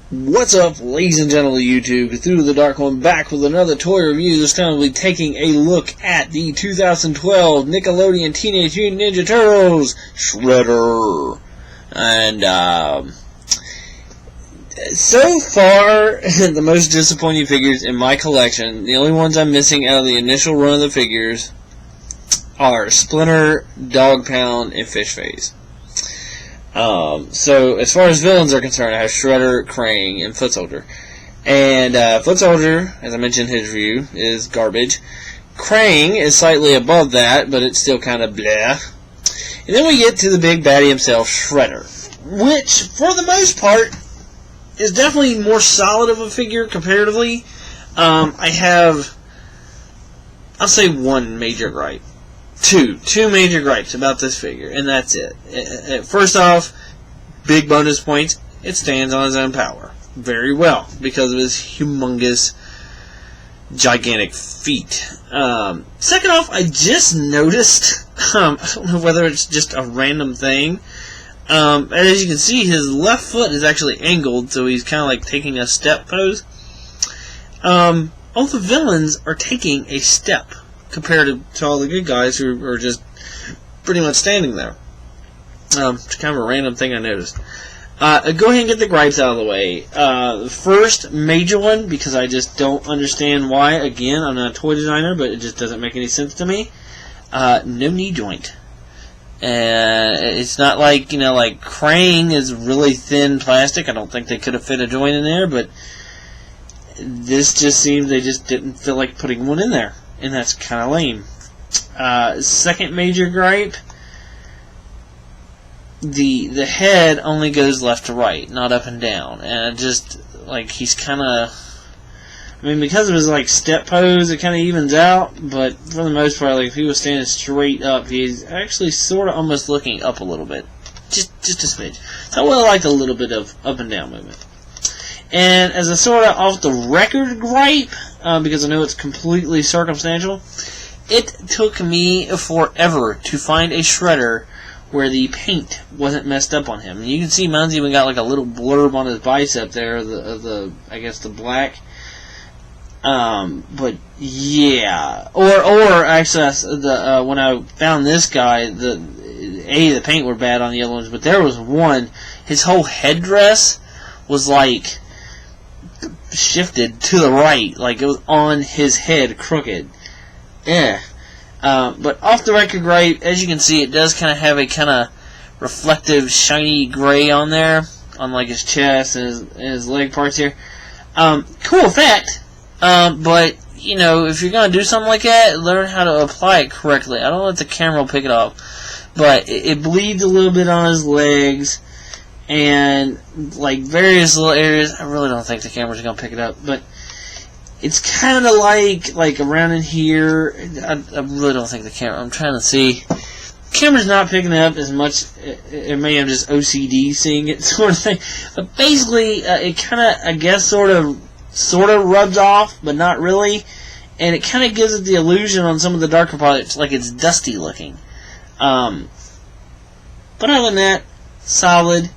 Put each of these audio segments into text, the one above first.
What's up, ladies and gentlemen of YouTube? Cthulhu the Dark One back with another toy review. This time we'll be taking a look at the 2012 Nickelodeon Teenage Mutant Ninja Turtles Shredder. And, so far, the most disappointing figures in my collection, the only ones I'm missing out of the initial run of the figures, are Splinter, Dog Pound, and Fish Face. So as far as villains are concerned, I have Shredder, Krang, and Foot Soldier. And Foot Soldier, as I mentioned in his review, is garbage. Krang is slightly above that, but it's still kind of bleh. And then we get to the big baddie himself, Shredder, which, for the most part, is definitely more solid of a figure comparatively. I have, I'll say one major gripe. Two major gripes about this figure, and that's it. First off, big bonus points, it stands on its own power very well because of his humongous, gigantic feet. Second off, I just noticed, I don't know whether it's just a random thing, and as you can see, his left foot is actually angled, so he's kind of like taking a step pose. All the villains are taking a step compared to all the good guys who are just pretty much standing there. It's kind of a random thing I noticed. Go ahead and get the gripes out of the way. The first major one, because I just don't understand why. Again, I'm not a toy designer, but it just doesn't make any sense to me. No knee joint. It's not like, like Krang is really thin plastic. I don't think they could have fit a joint in there, but this just seems they just didn't feel like putting one in there. And that's kind of lame. Second major gripe, the head only goes left to right, not up and down. And just, like, he's kind of, because of his, like, step pose, it kind of evens out. But for the most part, like, if he was standing straight up, he's actually sort of almost looking up a little bit. Just a smidge. So I would have liked a little bit of up and down movement. And as a sort of off-the-record gripe, because I know it's completely circumstantial, it took me forever to find a Shredder where the paint wasn't messed up on him. And you can see mine's even got like a little blurb on his bicep there, I guess the black. But yeah, or actually, when I found this guy, the paint were bad on the other ones, but there was one. His whole headdress was like shifted to the right, like it was on his head crooked. But off the record gripe, as you can see, it does kind of have a kind of reflective shiny gray on there, on like his chest and his leg parts here. Cool effect, but if you're gonna do something like that, learn how to apply it correctly. I don't know if the camera will pick it off, but it bleeds a little bit on his legs and like various little areas. I really don't think the camera's gonna pick it up, but it's kind of like around in here. I really don't think the camera. I'm trying to see. The camera's not picking it up as much. It may have just OCD seeing it, sort of thing. But basically, it kind of, I guess, sort of rubs off, but not really. And it kind of gives it the illusion on some of the darker parts, like it's dusty looking. But other than that, solid.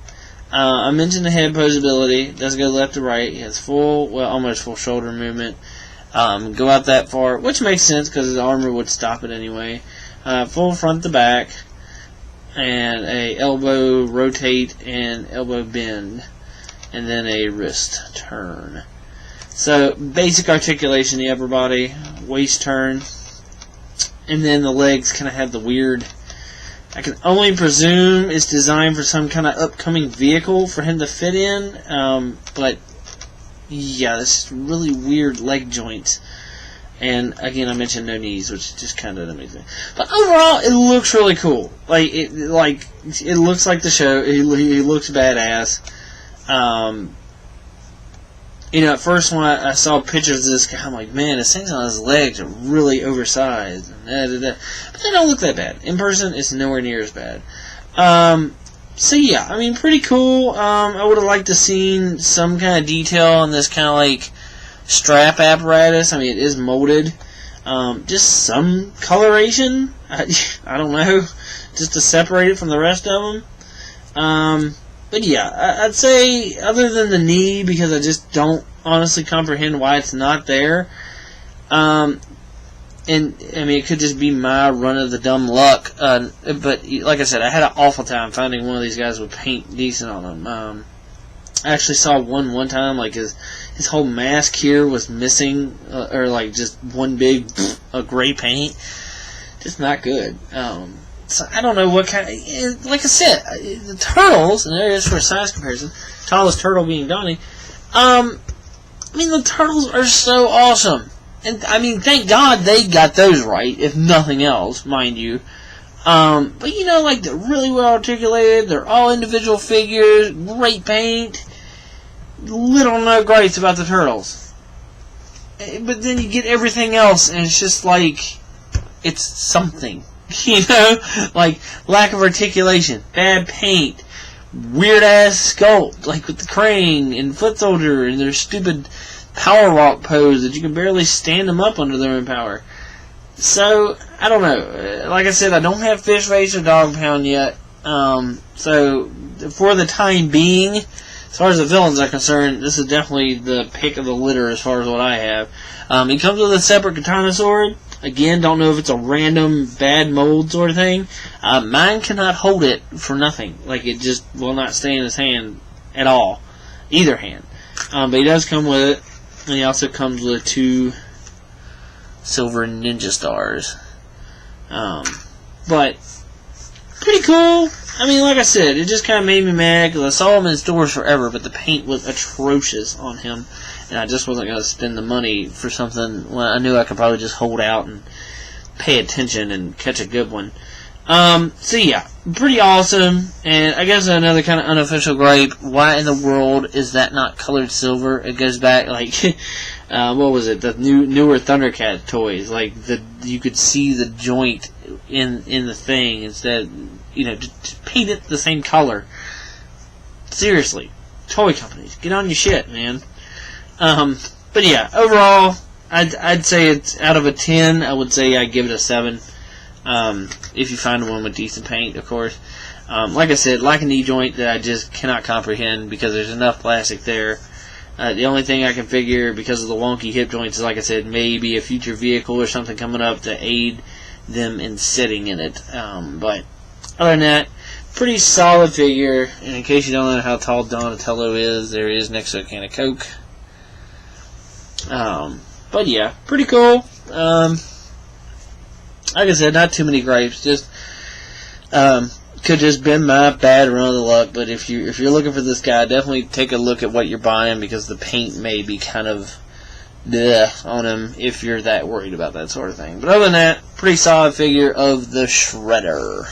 I mentioned the head posability. It does go left to right. He has almost full shoulder movement. Go out that far, which makes sense because his armor would stop it anyway. Full front to back, and a elbow rotate and elbow bend, and then a wrist turn. So basic articulation in the upper body, waist turn, and then the legs kind of have the weird. I can only presume it's designed for some kind of upcoming vehicle for him to fit in, but yeah, this really weird leg joints. And again, I mentioned no knees, which just kind of doesn't make sense. But overall, it looks really cool. It looks like the show. He looks badass. At first when I saw pictures of this guy, I'm like, man, this thing's on his legs are really oversized. But they don't look that bad. In person, it's nowhere near as bad. So yeah, pretty cool. I would have liked to seen some kind of detail on this kind of like strap apparatus. It is molded. Just some coloration. I don't know. Just to separate it from the rest of them. But yeah, I'd say other than the knee, because I just don't honestly comprehend why it's not there. And I mean, it could just be my run of the dumb luck. But like I said, I had an awful time finding one of these guys with paint decent on them. I actually saw one time, like his whole mask here was missing, or like just one big gray paint. Just not good. So I don't know what kind of, like I said, the turtles, and there it is for a size comparison, tallest turtle being Donnie. I mean, the turtles are so awesome. And, I mean, thank God they got those right, if nothing else, mind you. But, you know, like, they're really well articulated, they're all individual figures, great paint, little no gripes about the turtles. But then you get everything else, and it's just like, it's something. You know? Like, lack of articulation, bad paint, weird-ass sculpt, like with the crane and foot soldier and their stupid power walk pose that you can barely stand them up under their own power. So, I don't know. Like I said, I don't have Fish Face or Dog Pound yet. So, for the time being, as far as the villains are concerned, this is definitely the pick of the litter as far as what I have. He comes with a separate katana sword. Again, don't know if it's a random bad mold sort of thing. Mine cannot hold it for nothing. Like, it just will not stay in his hand at all. Either hand. But he does come with it. And he also comes with 2 silver ninja stars. But, pretty cool. I mean, like I said, it just kind of made me mad because I saw him in stores forever, but the paint was atrocious on him. And I just wasn't going to spend the money for something when I knew I could probably just hold out and pay attention and catch a good one. So yeah, pretty awesome. And I guess another kind of unofficial gripe, why in the world is that not colored silver? It goes back, like, what was it, the newer Thundercat toys, like, you could see the joint in the thing instead, you know, to paint it the same color. Seriously, toy companies, get on your shit, man. But yeah, overall, I'd say it's out of a 10, I would say I'd give it a 7. If you find one with decent paint, of course. Like I said, like a knee joint that I just cannot comprehend because there's enough plastic there. The only thing I can figure, because of the wonky hip joints, is, like I said, maybe a future vehicle or something coming up to aid them in sitting in it. But other than that, pretty solid figure. And in case you don't know how tall Donatello is, there he is next to a can of Coke. But yeah, pretty cool. Like I said, not too many gripes. Just could just been my bad run of the luck. But if you're looking for this guy, definitely take a look at what you're buying because the paint may be kind of on him if you're that worried about that sort of thing. But other than that, pretty solid figure of the Shredder.